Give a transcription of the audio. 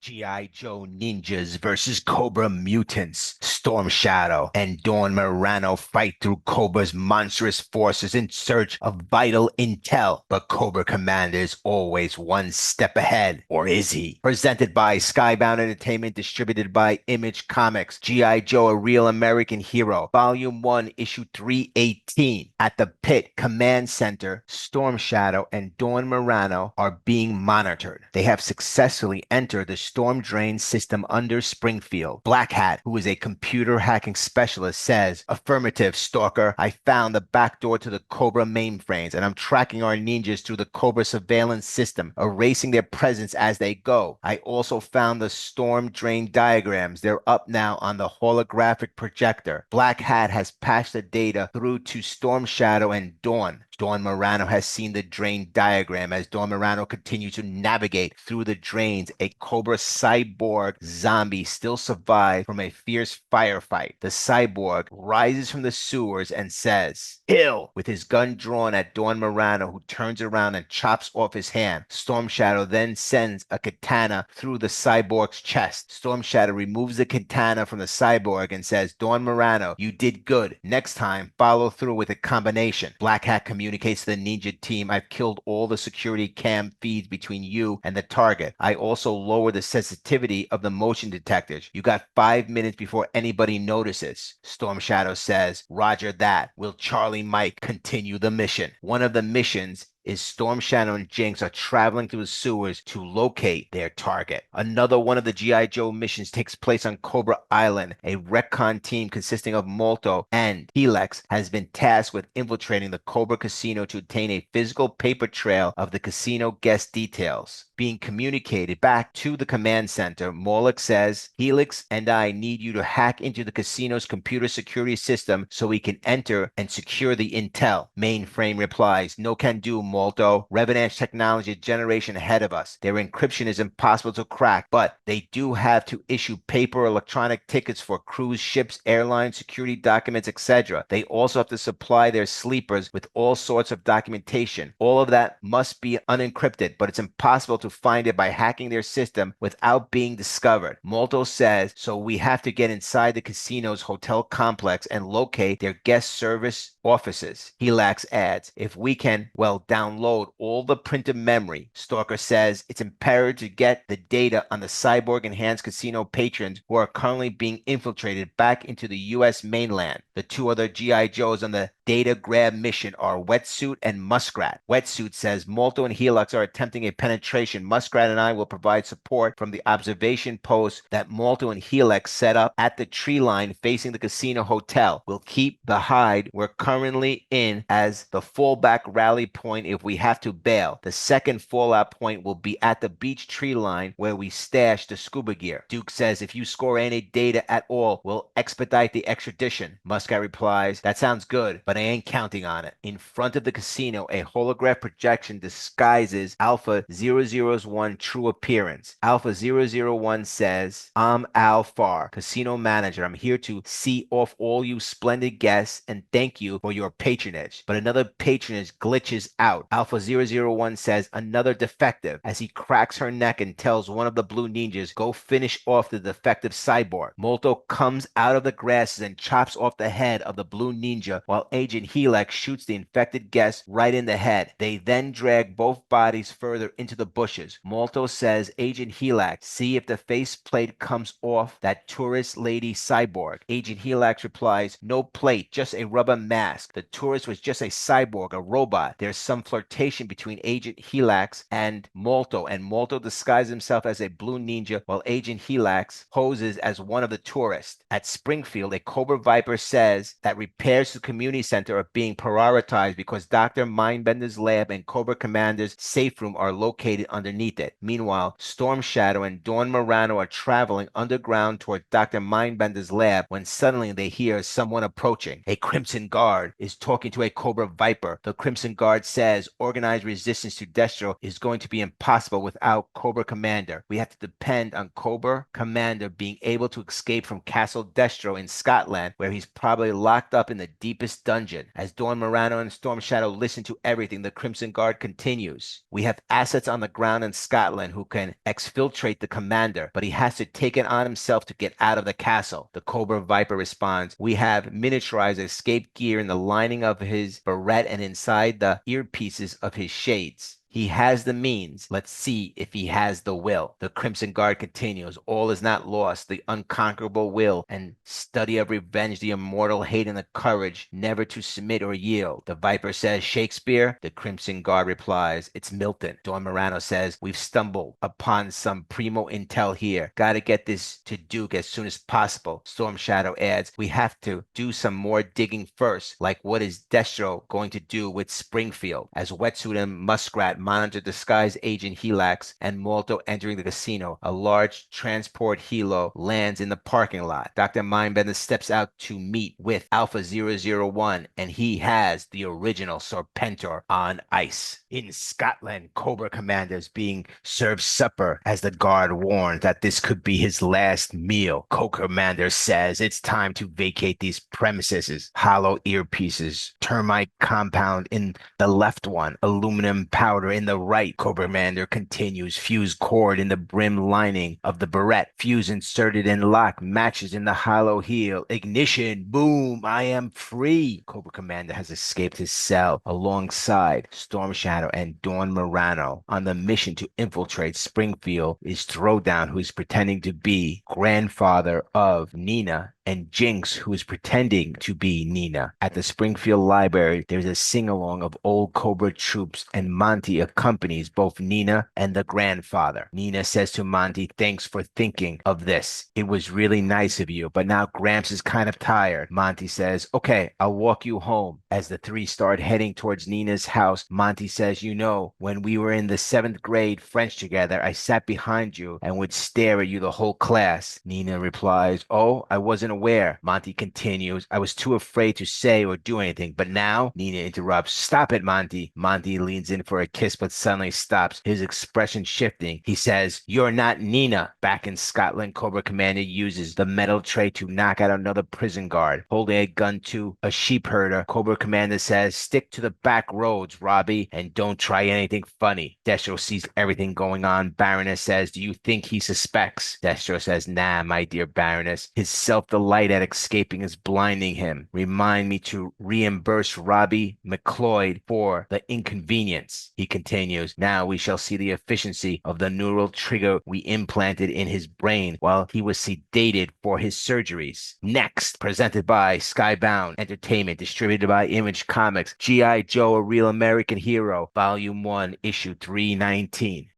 G.I. Joe ninjas versus Cobra mutants. Storm Shadow and Dawn Morano fight through Cobra's monstrous forces in search of vital intel, but Cobra Commander is always one step ahead. Or is he? Presented by Skybound Entertainment, distributed by Image Comics. G.I. Joe, a Real American Hero. Volume 1, Issue 318. At the Pit Command Center, Storm Shadow and Dawn Morano are being monitored. They have successfully entered the storm drain system under Springfield. Black Hat, who is a computer hacking specialist, says, "Affirmative, Stalker. I found the back door to the Cobra mainframes, and I'm tracking our ninjas through the Cobra surveillance system, erasing their presence as they go. I also found the storm drain diagrams. They're up now on the holographic projector. Black Hat has patched the data through to Storm Shadow and Dawn. Dawn Morano has seen the drain diagram. As Dawn Morano continues to navigate through the drains, a Cobra cyborg zombie still survives from a fierce firefight. The cyborg rises from the sewers and says, 'Kill!' with his gun drawn at Dawn Morano, who turns around and chops off his hand. Storm Shadow then sends a katana through the cyborg's chest. Storm Shadow removes the katana from the cyborg and says, 'Dawn Morano, you did good. Next time, follow through with a combination.' Black Hat communicates to the ninja team, 'I've killed all the security cam feeds between you and the target. I also lowered the sensitivity of the motion detectors. You got 5 minutes before anybody notices.' Storm Shadow says, 'Roger that. Will Charlie Mike continue the mission?' One of the missions is Storm Shadow and Jinx are traveling through the sewers to locate their target. Another one of the G.I. Joe missions takes place on Cobra Island. A recon team consisting of Molto and Helix has been tasked with infiltrating the Cobra Casino to obtain a physical paper trail of the casino guest details. Being communicated back to the command center, Moloch says, 'Helix and I need you to hack into the casino's computer security system so we can enter and secure the intel.' Mainframe replies, 'No can do, Molto. Revenant technology a generation ahead of us. Their encryption is impossible to crack, but they do have to issue paper electronic tickets for cruise ships, airlines, security documents, etc. They also have to supply their sleepers with all sorts of documentation. All of that must be unencrypted, but it's impossible to find it by hacking their system without being discovered.' Molto says, 'So we have to get inside the casino's hotel complex and locate their guest service offices.' Helix adds, 'If we can, well, download all the printed memory.' Stalker says, 'It's imperative to get the data on the cyborg enhanced casino patrons who are currently being infiltrated back into the U.S. mainland.' The two other G.I. Joes on the data grab mission are Wetsuit and Muskrat. Wetsuit says, 'Molto and Helix are attempting a penetration. Muskrat and I will provide support from the observation post that Molto and Helix set up at the tree line facing the casino hotel. We'll keep the hide we're currently in as the fallback rally point if we have to bail. The second fallout point will be at the beach tree line where we stash the scuba gear.' Duke says, 'If you score any data at all, we'll expedite the extradition.' Muskrat replies, 'That sounds good, but I ain't counting on it.' In front of the casino, a holograph projection disguises Alpha 001's true appearance. Alpha 001 says, 'I'm Al Farr, casino manager. I'm here to see off all you splendid guests and thank you for your patronage.' But another patronage glitches out. Alpha 001 says, 'Another defective,' as he cracks her neck and tells one of the blue ninjas, 'Go finish off the defective cyborg.' Molto comes out of the grasses and chops off the head of the blue ninja while Agent Helix shoots the infected guest right in the head. They then drag both bodies further into the bushes. Molto says, 'Agent Helix, see if the faceplate comes off that tourist lady cyborg.' Agent Helix replies, 'No plate, just a rubber mask. The tourist was just a cyborg, a robot.' There's some flirtation between Agent Helix and Molto disguises himself as a blue ninja while Agent Helix poses as one of the tourists. At Springfield, a Cobra Viper says that repairs to the community center are being prioritized because Dr. Mindbender's lab and Cobra Commander's safe room are located underneath it. Meanwhile, Storm Shadow and Dawn Morano are traveling underground toward Dr. Mindbender's lab when suddenly they hear someone approaching. A Crimson Guard is talking to a Cobra Viper. The Crimson Guard says, says organized resistance to Destro is going to be impossible without Cobra Commander. We have to depend on Cobra Commander being able to escape from Castle Destro in Scotland, where he's probably locked up in the deepest dungeon. As Dawn Morano and Storm Shadow listen to everything, the Crimson Guard continues. We have assets on the ground in Scotland who can exfiltrate the commander, but he has to take it on himself to get out of the castle. The Cobra Viper responds, we have miniaturized escape gear in the lining of his beret and inside the earpieces of his shades. He has the means. Let's see if he has the will. The Crimson Guard continues. All is not lost. The unconquerable will and study of revenge, the immortal hate and the courage never to submit or yield. The Viper says, Shakespeare? The Crimson Guard replies, it's Milton. Dawn Morano says, we've stumbled upon some primo intel here. Gotta get this to Duke as soon as possible. Storm Shadow adds, we have to do some more digging first, like what is Destro going to do with Springfield? As Wetsuit and Muskrat monitor disguised agent Helax and Malto entering the casino, a large transport helo lands in the parking lot. Dr. Mindbender steps out to meet with Alpha zero zero 001, and he has the original Serpentor on ice. In Scotland, Cobra Commander is being served supper as the guard warns that this could be his last meal. Cobra Commander says it's time to vacate these premises. Hollow earpieces, termite compound in the left one, aluminum powder in the right. Cobra Commander continues. Fuse cord in the brim lining of the beret. Fuse inserted and locked. Matches in the hollow heel. Ignition. Boom. I am free. Cobra Commander has escaped his cell alongside Storm Shadow and Dawn Morano on the mission to infiltrate Springfield is Throwdown, who is pretending to be grandfather of Nina, and Jinx, who is pretending to be Nina. At the Springfield Library, there's a sing-along of old Cobra troops, and Monty accompanies both Nina and the grandfather. Nina says to Monty, thanks for thinking of this. It was really nice of you, but now Gramps is kind of tired. Monty says, okay, I'll walk you home. As the three start heading towards Nina's house, Monty says, you know, when we were in the 7th grade French together, I sat behind you and would stare at you the whole class. Nina replies, oh, I wasn't aware. Monty continues, I was too afraid to say or do anything, but now, Nina interrupts, stop it, Monty. Monty leans in for a kiss, but suddenly stops, his expression shifting. He says, you're not Nina. Back in Scotland, Cobra Commander uses the metal tray to knock out another prison guard. Holding a gun to a sheep herder, Cobra Commander says, stick to the back roads, Robbie, and don't try anything funny. Destro sees everything going on. Baroness says, do you think he suspects? Destro says, nah, my dear Baroness. His self-delight at escaping is blinding him. Remind me to reimburse Robbie McLeod for the inconvenience. He continues, now we shall see the efficiency of the neural trigger we implanted in his brain while he was sedated for his surgeries. Next, presented by Skybound Entertainment, distributed by Image Comics, G.I. Joe, A Real American Hero, Volume 1, Issue 319.